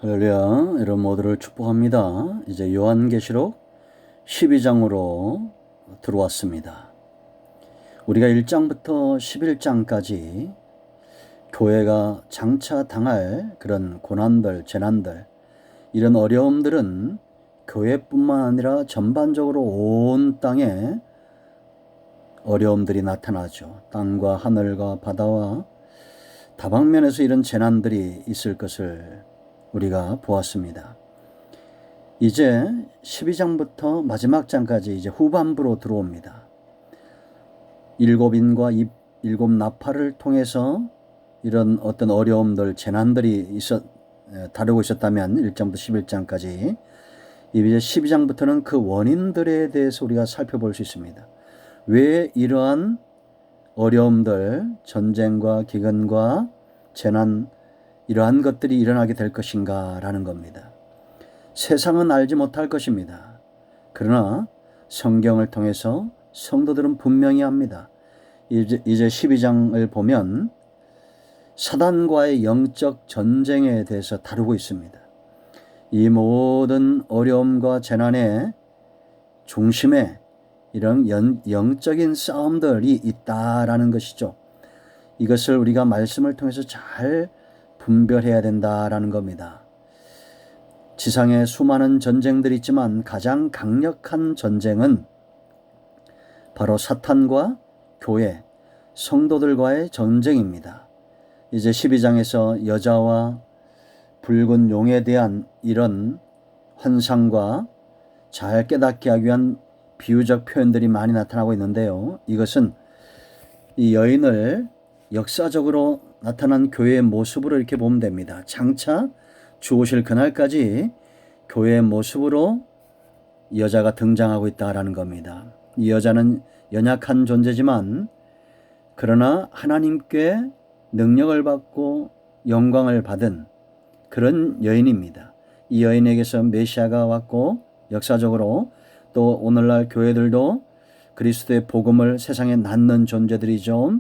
할렐루야, 여러분 모두를 축복합니다. 이제 요한계시록 12장으로 들어왔습니다. 우리가 1장부터 11장까지 교회가 장차 당할 그런 고난들, 재난들, 이런 어려움들은 교회뿐만 아니라 전반적으로 온 땅에 어려움들이 나타나죠. 땅과 하늘과 바다와 다방면에서 이런 재난들이 있을 것을 우리가 보았습니다. 이제 12장부터 마지막 장까지 이제 후반부로 들어옵니다. 일곱 인과 일곱 나팔을 통해서 이런 어떤 어려움들, 재난들이 다루고 있었다면 1장부터 11장까지 이제 12장부터는 그 원인들에 대해서 우리가 살펴볼 수 있습니다. 왜 이러한 어려움들, 전쟁과 기근과 재난, 이러한 것들이 일어나게 될 것인가 라는 겁니다. 세상은 알지 못할 것입니다. 그러나 성경을 통해서 성도들은 분명히 압니다. 이제 12장을 보면 사단과의 영적 전쟁에 대해서 다루고 있습니다. 이 모든 어려움과 재난의 중심에 이런 영적인 싸움들이 있다라는 것이죠. 이것을 우리가 말씀을 통해서 잘 분별해야 된다라는 겁니다. 지상에 수많은 전쟁들이 있지만 가장 강력한 전쟁은 바로 사탄과 교회, 성도들과의 전쟁입니다. 이제 12장에서 여자와 붉은 용에 대한 이런 환상과 잘 깨닫게 하기 위한 비유적 표현들이 많이 나타나고 있는데요. 이것은 이 여인을 역사적으로 나타난 교회의 모습으로 이렇게 보면 됩니다. 장차 주 오실 그날까지 교회의 모습으로 여자가 등장하고 있다라는 겁니다. 이 여자는 연약한 존재지만 그러나 하나님께 능력을 받고 영광을 받은 그런 여인입니다. 이 여인에게서 메시아가 왔고 역사적으로 또 오늘날 교회들도 그리스도의 복음을 세상에 낳는 존재들이죠.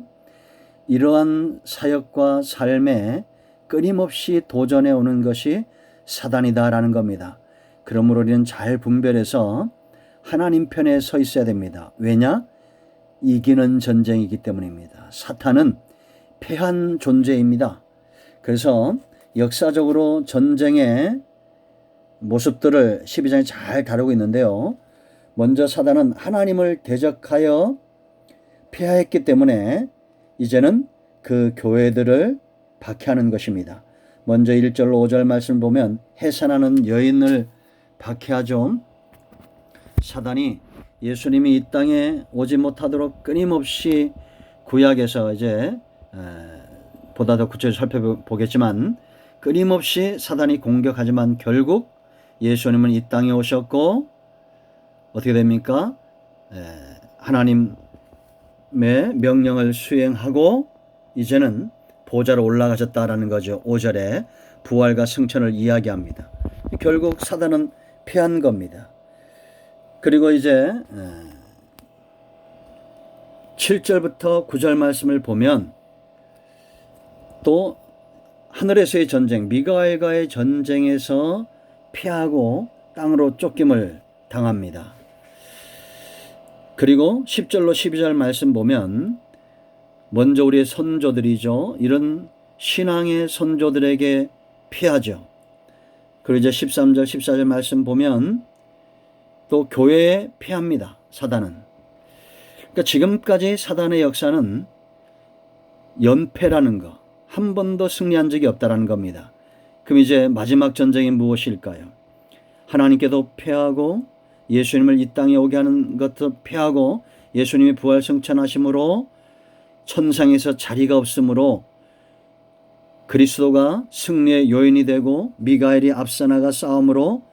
이러한 사역과 삶에 끊임없이 도전해 오는 것이 사단이다라는 겁니다. 그러므로 우리는 잘 분별해서 하나님 편에 서 있어야 됩니다. 왜냐? 이기는 전쟁이기 때문입니다. 사탄은 패한 존재입니다. 그래서 역사적으로 전쟁의 모습들을 12장에 잘 다루고 있는데요. 먼저 사단은 하나님을 대적하여 패하였기 때문에 이제는 그 교회들을 박해하는 것입니다. 먼저 1절로 5절 말씀을 보면 해산하는 여인을 박해하죠. 사단이 예수님이 이 땅에 오지 못하도록 끊임없이 구약에서 이제 보다 더 구체적으로 살펴보겠지만 끊임없이 사단이 공격하지만 결국 예수님은 이 땅에 오셨고 어떻게 됩니까? 하나님의 명령을 수행하고 이제는 보좌로 올라가셨다라는 거죠. 5절에 부활과 승천을 이야기합니다. 결국 사단은 패한 겁니다. 그리고 이제 7절부터 9절 말씀을 보면 또 하늘에서의 전쟁, 미가엘과의 전쟁에서 패하고 땅으로 쫓김을 당합니다. 그리고 10절로 12절 말씀 보면 먼저 우리의 선조들이죠. 이런 신앙의 선조들에게 피하죠. 그리고 이제 13절 14절 말씀 보면 또 교회에 피합니다. 사단은. 그러니까 지금까지 사단의 역사는 연패라는 거, 한 번도 승리한 적이 없다라는 겁니다. 그럼 이제 마지막 전쟁이 무엇일까요? 하나님께도 패하고 예수님을 이 땅에 오게 하는 것도 패하고 예수님이 부활 승천하심으로 천상에서 자리가 없으므로 그리스도가 승리의 요인이 되고 미가엘이 앞서 나가 싸움으로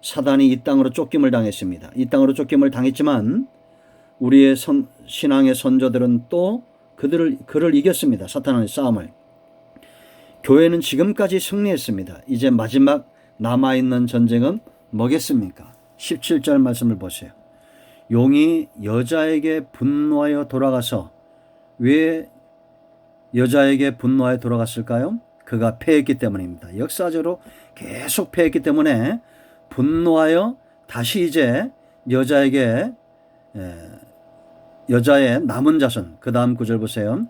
사단이 이 땅으로 쫓김을 당했습니다. 이 땅으로 쫓김을 당했지만 우리의 신앙의 선조들은 또 그를 이겼습니다. 사탄의 싸움을. 교회는 지금까지 승리했습니다. 이제 마지막 남아있는 전쟁은 뭐겠습니까? 17절 말씀을 보세요. 용이 여자에게 분노하여 돌아가서 왜 여자에게 분노하여 돌아갔을까요? 그가 패했기 때문입니다. 역사적으로 계속 패했기 때문에 분노하여 다시 이제 여자의 남은 자손, 그 다음 구절 보세요.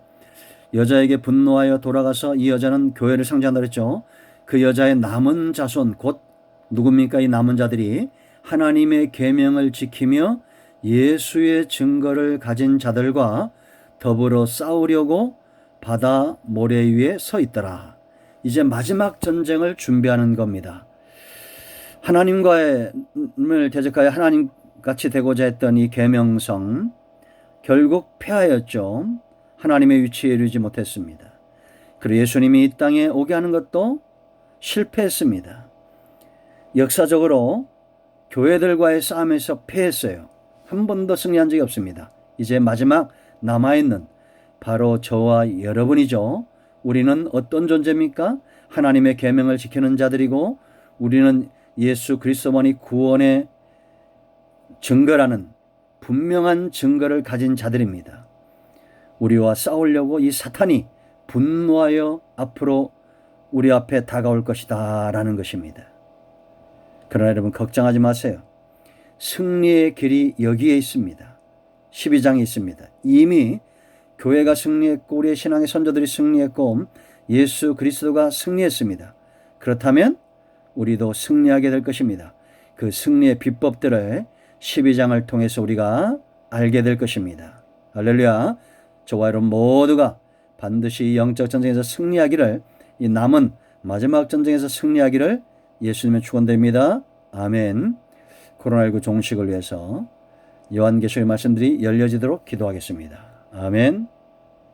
여자에게 분노하여 돌아가서 이 여자는 교회를 상징한다 그랬죠. 그 여자의 남은 자손, 곧 누굽니까? 이 남은 자들이 하나님의 계명을 지키며 예수의 증거를 가진 자들과 더불어 싸우려고 바다 모래 위에 서 있더라. 이제 마지막 전쟁을 준비하는 겁니다. 하나님과의 대적하여 하나님같이 되고자 했던 이 계명성 결국 패하였죠. 하나님의 위치에 이르지 못했습니다. 그리고 예수님이 이 땅에 오게 하는 것도 실패했습니다. 역사적으로 교회들과의 싸움에서 패했어요. 한 번도 승리한 적이 없습니다. 이제 마지막 남아있는 바로 저와 여러분이죠. 우리는 어떤 존재입니까? 하나님의 계명을 지키는 자들이고 우리는 예수 그리스도만이 구원의 증거라는 분명한 증거를 가진 자들입니다. 우리와 싸우려고 이 사탄이 분노하여 앞으로 우리 앞에 다가올 것이다 라는 것입니다. 그러나 여러분 걱정하지 마세요. 승리의 길이 여기에 있습니다. 12장에 있습니다. 이미 교회가 승리했고 우리의 신앙의 선조들이 승리했고 예수 그리스도가 승리했습니다. 그렇다면 우리도 승리하게 될 것입니다. 그 승리의 비법들을 12장을 통해서 우리가 알게 될 것입니다. 할렐루야. 저와 여러분 모두가 반드시 영적 전쟁에서 승리하기를, 이 남은 마지막 전쟁에서 승리하기를 예수님의 축원드립니다. 아멘. 코로나19 종식을 위해서 요한계시록 말씀들이 열려지도록 기도하겠습니다. 아멘.